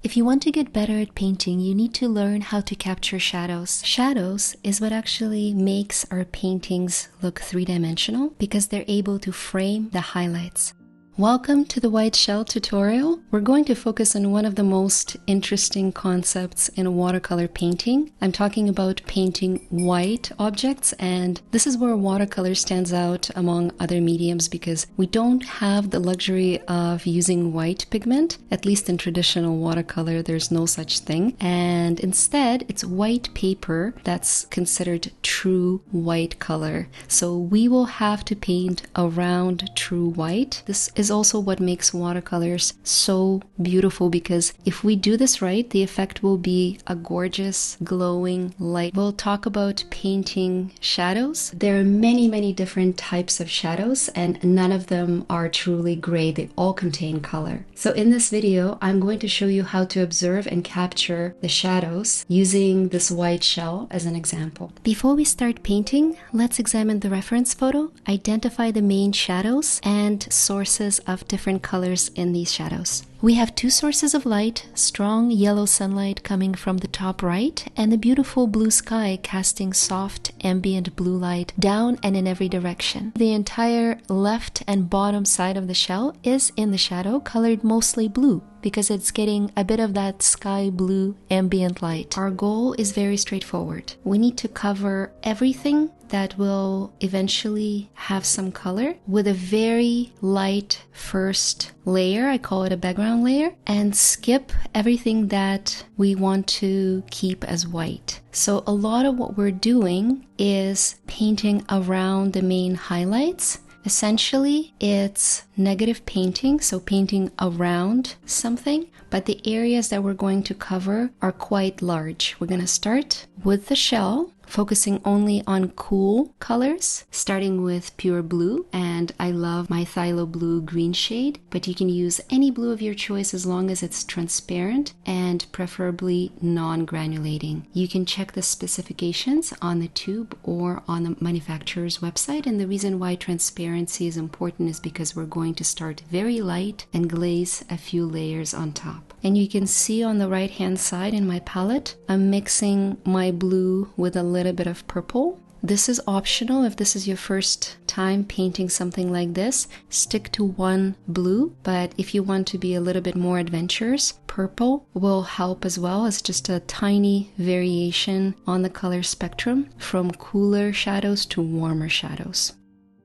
If you want to get better at painting, you need to learn how to capture shadows. Shadows is what actually makes our paintings look three-dimensional because they're able to frame the highlights. Welcome to the white shell tutorial. We're going to focus on one of the most interesting concepts in watercolor painting. I'm talking about painting white objects, and this is where watercolor stands out among other mediums because we don't have the luxury of using white pigment. At least in traditional watercolor, there's no such thing. And instead, it's white paper that's considered true white color. So we will have to paint around true white. This is also what makes watercolors so beautiful because if we do this right, the effect will be a gorgeous, glowing light. We'll talk about painting shadows. There are many different types of shadows and none of them are truly gray. They all contain color. So in this video, I'm going to show you how to observe and capture the shadows using this white shell as an example. Before we start painting, let's examine the reference photo, identify the main shadows and sources of different colors in these shadows. We have two sources of light, strong yellow sunlight coming from the top right and the beautiful blue sky casting soft ambient blue light down and in every direction. The entire left and bottom side of the shell is in the shadow, colored mostly blue because it's getting a bit of that sky blue ambient light. Our goal is very straightforward. We need to cover everything that will eventually have some color with a very light first layer, I call it a background layer, and skip everything that we want to keep as white. So a lot of what we're doing is painting around the main highlights. Essentially, it's negative painting, so painting around something, but the areas that we're going to cover are quite large. We're going to start with the shell, focusing only on cool colors, starting with pure blue, and I love my phthalo blue green shade, but you can use any blue of your choice as long as it's transparent and preferably non-granulating. You can check the specifications on the tube or on the manufacturer's website, and the reason why transparency is important is because we're going to start very light and glaze a few layers on top. And you can see on the right hand side in my palette, I'm mixing my blue with a little bit of purple. This is optional if this is your first time painting something like this. Stick to one blue, but if you want to be a little bit more adventurous, purple will help as well as just a tiny variation on the color spectrum from cooler shadows to warmer shadows.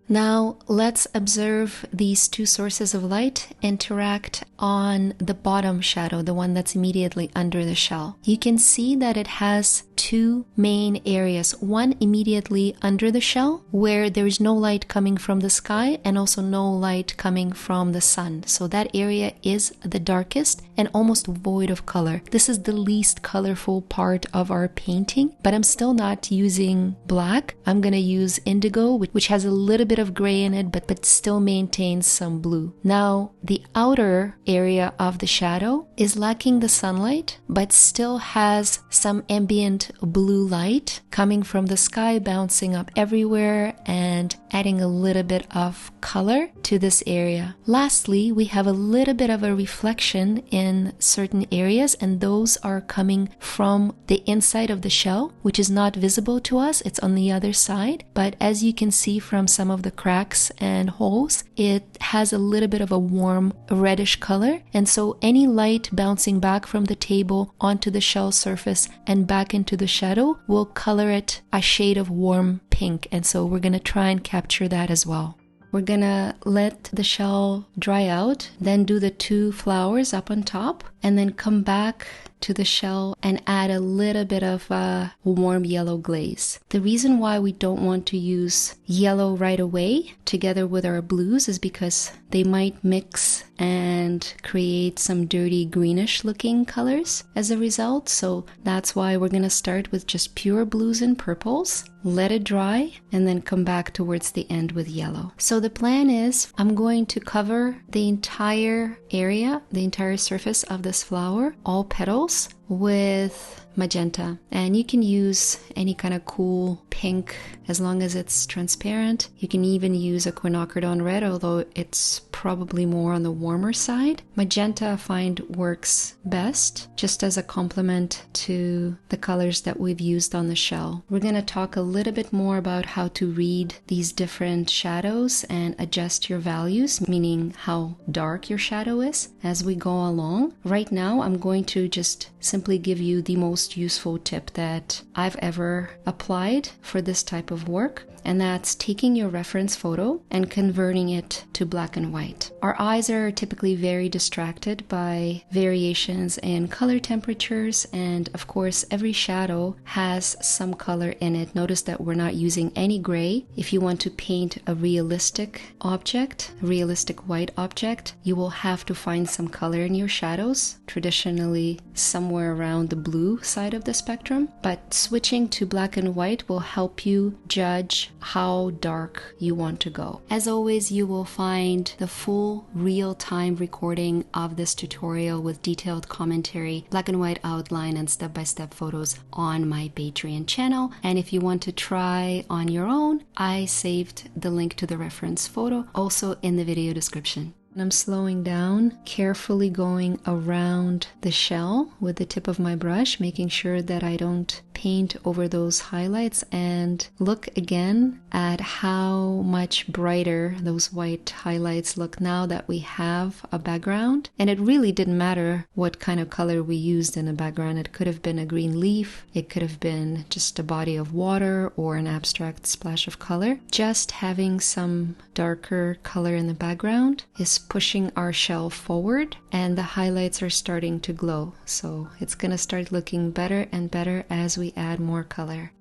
Now let's observe these two sources of light interact on the bottom shadow, the one that's immediately under the shell. You can see that it has two main areas, one immediately under the shell where there is no light coming from the sky and also no light coming from the sun. So that area is the darkest and almost void of color. This is the least colorful part of our painting, but I'm still not using black. I'm going to use indigo, which has a little bit of gray in it, but still maintains some blue. Now, the outer area of the shadow is lacking the sunlight, but still has some ambient blue light coming from the sky, bouncing up everywhere and adding a little bit of color to this area. Lastly, we have a little bit of a reflection in certain areas, and those are coming from the inside of the shell, which is not visible to us. It's on the other side, but as you can see from some of the cracks and holes, it has a little bit of a warm reddish color, and so any light bouncing back from the table onto the shell surface and back into the shadow will color it a shade of warm pink, and so we're going to try and capture that as well. We're gonna let the shell dry out, then do the two flowers up on top, and then come back to the shell and add a little bit of a warm yellow glaze. The reason why we don't want to use yellow right away together with our blues is because they might mix and create some dirty greenish looking colors as a result. So that's why we're going to start with just pure blues and purples, let it dry, and then come back towards the end with yellow. So the plan is I'm going to cover the entire area, the entire surface of this flower, all petals, with magenta, and you can use any kind of cool pink as long as it's transparent. You can even use a quinacridone red, although it's probably more on the warmer side. Magenta I find works best just as a complement to the colors that we've used on the shell. We're going to talk a little bit more about how to read these different shadows and adjust your values, meaning how dark your shadow is, as we go along. Right now I'm going to just simply give you the most useful tip that I've ever applied for this type of work, and that's taking your reference photo and converting it to black and white. Our eyes are typically very distracted by variations in color temperatures, and of course every shadow has some color in it. Notice that we're not using any gray. If you want to paint a realistic object, a realistic white object, you will have to find some color in your shadows, traditionally somewhere around the blue side of the spectrum, but switching to black and white will help you judge how dark you want to go. As always, you will find the full real-time recording of this tutorial with detailed commentary, black and white outline, and step-by-step photos on my Patreon channel. And if you want to try on your own, I saved the link to the reference photo also in the video description. I'm slowing down, carefully going around the shell with the tip of my brush, making sure that I don't paint over those highlights, and look again at how much brighter those white highlights look now that we have a background. And it really didn't matter what kind of color we used in the background. It could have been a green leaf, it could have been just a body of water or an abstract splash of color. Just having some darker color in the background is pushing our shell forward, and the highlights are starting to glow. So it's gonna start looking better and better as we add more color.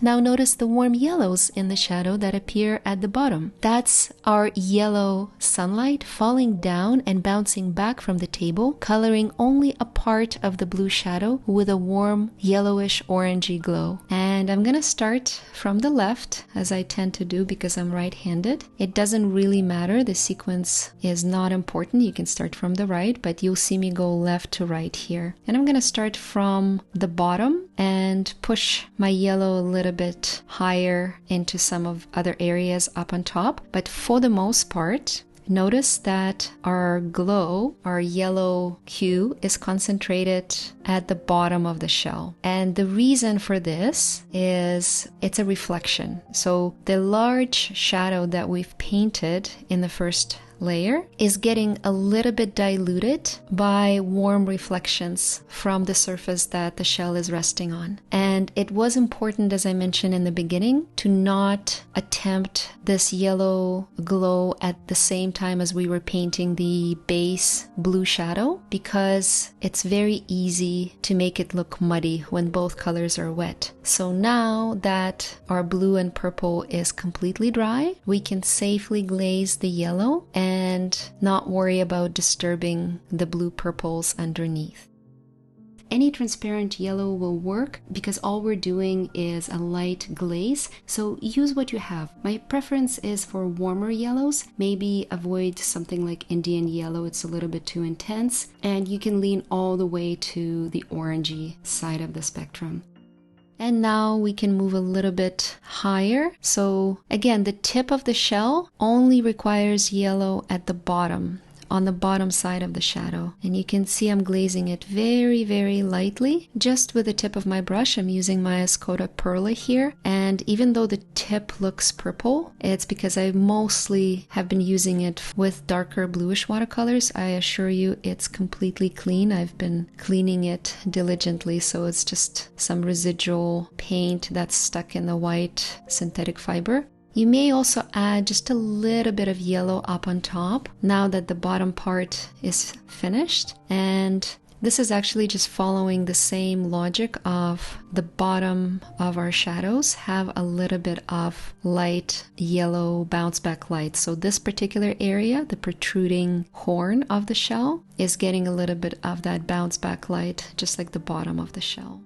Now notice the warm yellows in the shadow that appear at the bottom. That's our yellow sunlight falling down and bouncing back from the table, coloring only a part of the blue shadow with a warm yellowish orangey glow. And I'm gonna start from the left, as I tend to do because I'm right-handed. It doesn't really matter, the sequence is not important. You can start from the right, but you'll see me go left to right here. And I'm gonna start from the bottom and push my yellow a little bit higher into some of other areas up on top. But for the most part, notice that our glow, our yellow hue, is concentrated at the bottom of the shell. And the reason for this is it's a reflection. So the large shadow that we've painted in the first layer is getting a little bit diluted by warm reflections from the surface that the shell is resting on. And it was important, as I mentioned in the beginning, to not attempt this yellow glow at the same time as we were painting the base blue shadow, because it's very easy to make it look muddy when both colors are wet. So now that our blue and purple is completely dry, we can safely glaze the yellow and not worry about disturbing the blue purples underneath. Any transparent yellow will work because all we're doing is a light glaze, so use what you have. My preference is for warmer yellows. Maybe avoid something like Indian yellow, it's a little bit too intense, and you can lean all the way to the orangey side of the spectrum. And now we can move a little bit higher. So again, the tip of the shell only requires yellow at the bottom, on the bottom side of the shadow. And you can see I'm glazing it very, very lightly, just with the tip of my brush. I'm using my Escoda Perla here. And even though the tip looks purple, it's because I mostly have been using it with darker bluish watercolors. I assure you it's completely clean. I've been cleaning it diligently, so it's just some residual paint that's stuck in the white synthetic fiber. You may also add just a little bit of yellow up on top now that the bottom part is finished. And this is actually just following the same logic of the bottom of our shadows have a little bit of light yellow bounce back light. So this particular area, the protruding horn of the shell, is getting a little bit of that bounce back light, just like the bottom of the shell.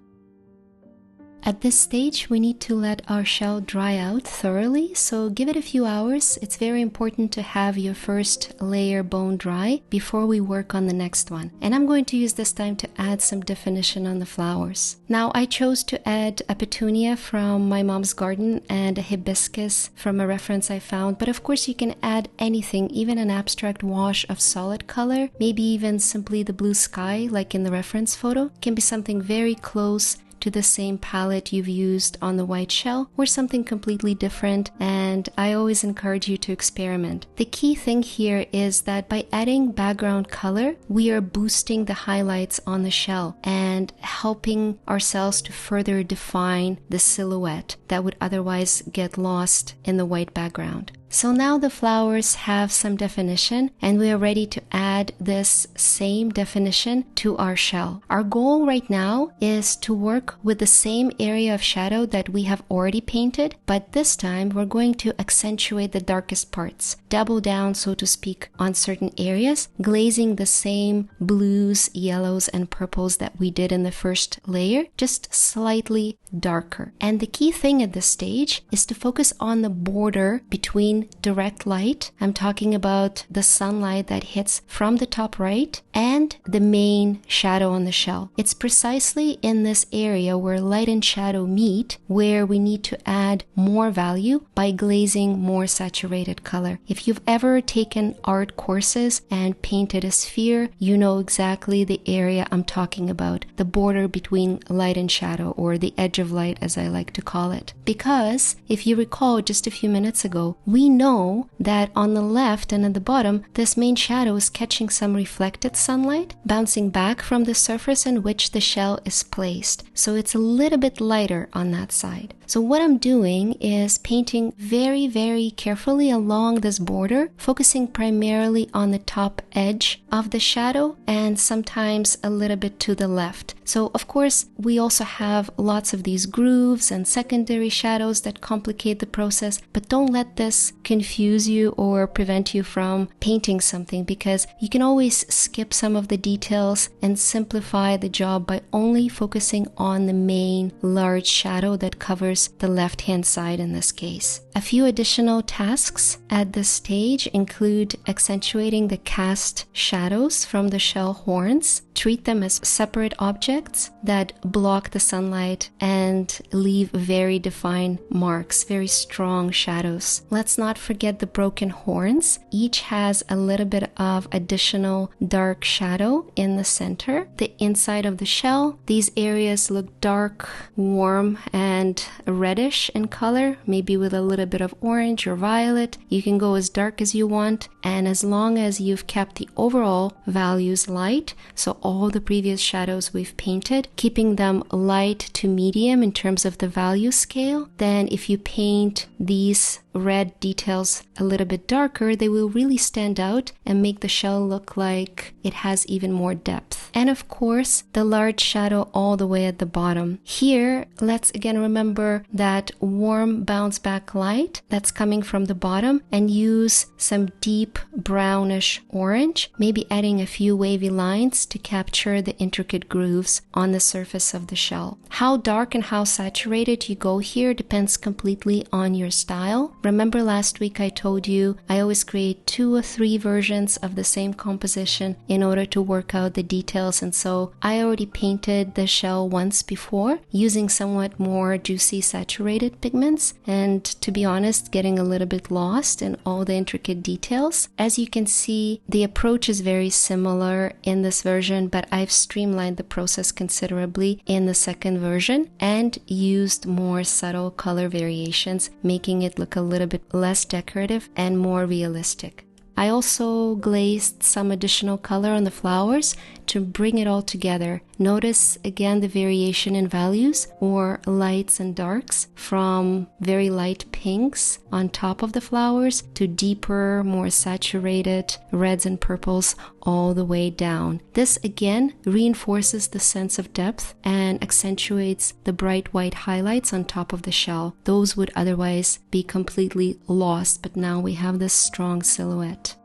At this stage, we need to let our shell dry out thoroughly, so give it a few hours. It's very important to have your first layer bone dry before we work on the next one. And I'm going to use this time to add some definition on the flowers. Now, I chose to add a petunia from my mom's garden and a hibiscus from a reference I found, but of course you can add anything, even an abstract wash of solid color, maybe even simply the blue sky like in the reference photo. It can be something very close to the same palette you've used on the white shell, or something completely different, and I always encourage you to experiment. The key thing here is that by adding background color, we are boosting the highlights on the shell and helping ourselves to further define the silhouette that would otherwise get lost in the white background. So now the flowers have some definition and we are ready to add this same definition to our shell. Our goal right now is to work with the same area of shadow that we have already painted, but this time we're going to accentuate the darkest parts, double down, so to speak, on certain areas, glazing the same blues, yellows, and purples that we did in the first layer, just slightly darker. And the key thing at this stage is to focus on the border between direct light, I'm talking about the sunlight that hits from the top right, and the main shadow on the shell. It's precisely in this area where light and shadow meet where we need to add more value by glazing more saturated color. If you've ever taken art courses and painted a sphere, you know exactly the area I'm talking about, the border between light and shadow, or the edge of light as I like to call it. Because if you recall just a few minutes ago, we know that on the left and at the bottom, this main shadow is catching some reflected sunlight, bouncing back from the surface in which the shell is placed. So it's a little bit lighter on that side. So what I'm doing is painting very, very carefully along this border, focusing primarily on the top edge of the shadow and sometimes a little bit to the left. So of course, we also have lots of these grooves and secondary shadows that complicate the process, but don't let this confuse you or prevent you from painting something, because you can always skip some of the details and simplify the job by only focusing on the main large shadow that covers the left-hand side in this case. A few additional tasks at this stage include accentuating the cast shadows from the shell horns. Treat them as separate objects that block the sunlight and leave very defined marks, very strong shadows. Let's not forget the broken horns. Each has a little bit of additional dark shadow in the center. The inside of the shell, these areas look dark, warm, and reddish in color, maybe with a little bit of orange or violet. You can go as dark as you want, and as long as you've kept the overall values light, so all the previous shadows we've painted, keeping them light to medium in terms of the value scale, then if you paint these red details a little bit darker, they will really stand out and make the shell look like it has even more depth. And of course, the large shadow all the way at the bottom. Here, let's again remember that warm bounce back light that's coming from the bottom, and use some deep brownish orange, maybe adding a few wavy lines to capture the intricate grooves on the surface of the shell. How dark and how saturated you go here depends completely on your style. Remember last week I told you I always create 2 or 3 versions of the same composition in order to work out the details, and so I already painted the shell once before using somewhat more juicy saturated pigments, and to be honest, getting a little bit lost in all the intricate details. As you can see, the approach is very similar in this version, but I've streamlined the process considerably in the second version and used more subtle color variations, making it look a little bit less decorative and more realistic. I also glazed some additional color on the flowers to bring it all together. Notice again the variation in values, or lights and darks, from very light pinks on top of the flowers to deeper, more saturated reds and purples all the way down. This again reinforces the sense of depth and accentuates the bright white highlights on top of the shell. Those would otherwise be completely lost, but now we have this strong silhouette.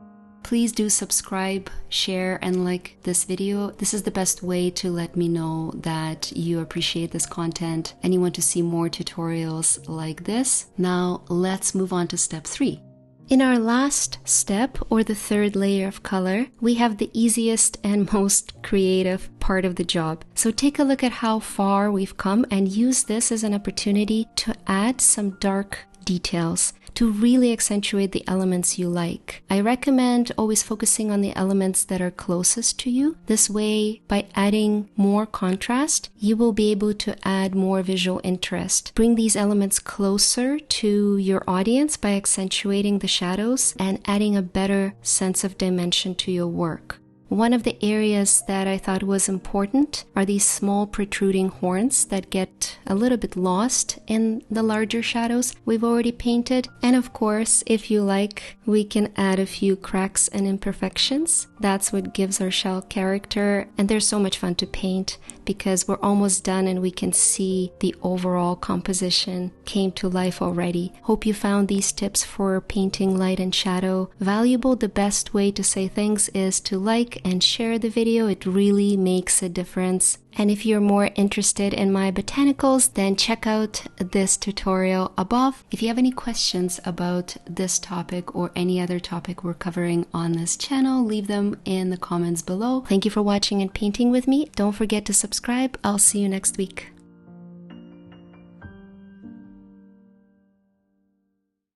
Please do subscribe, share, and like this video. This is the best way to let me know that you appreciate this content and you want to see more tutorials like this. Now let's move on to step 3. In our last step, or the third layer of color, we have the easiest and most creative part of the job. So take a look at how far we've come and use this as an opportunity to add some dark details to really accentuate the elements you like. I recommend always focusing on the elements that are closest to you. This way, by adding more contrast, you will be able to add more visual interest. Bring these elements closer to your audience by accentuating the shadows and adding a better sense of dimension to your work. One of the areas that I thought was important are these small protruding horns that get a little bit lost in the larger shadows we've already painted. And of course, if you like, we can add a few cracks and imperfections. That's what gives our shell character. And they're so much fun to paint because we're almost done and we can see the overall composition came to life already. Hope you found these tips for painting light and shadow valuable. The best way to say things is to like and share the video. It really makes a difference. And if you're more interested in my botanicals, then check out this tutorial above. If you have any questions about this topic or any other topic we're covering on this channel, leave them in the comments below. Thank you for watching and painting with me. Don't forget to subscribe. I'll see you next week.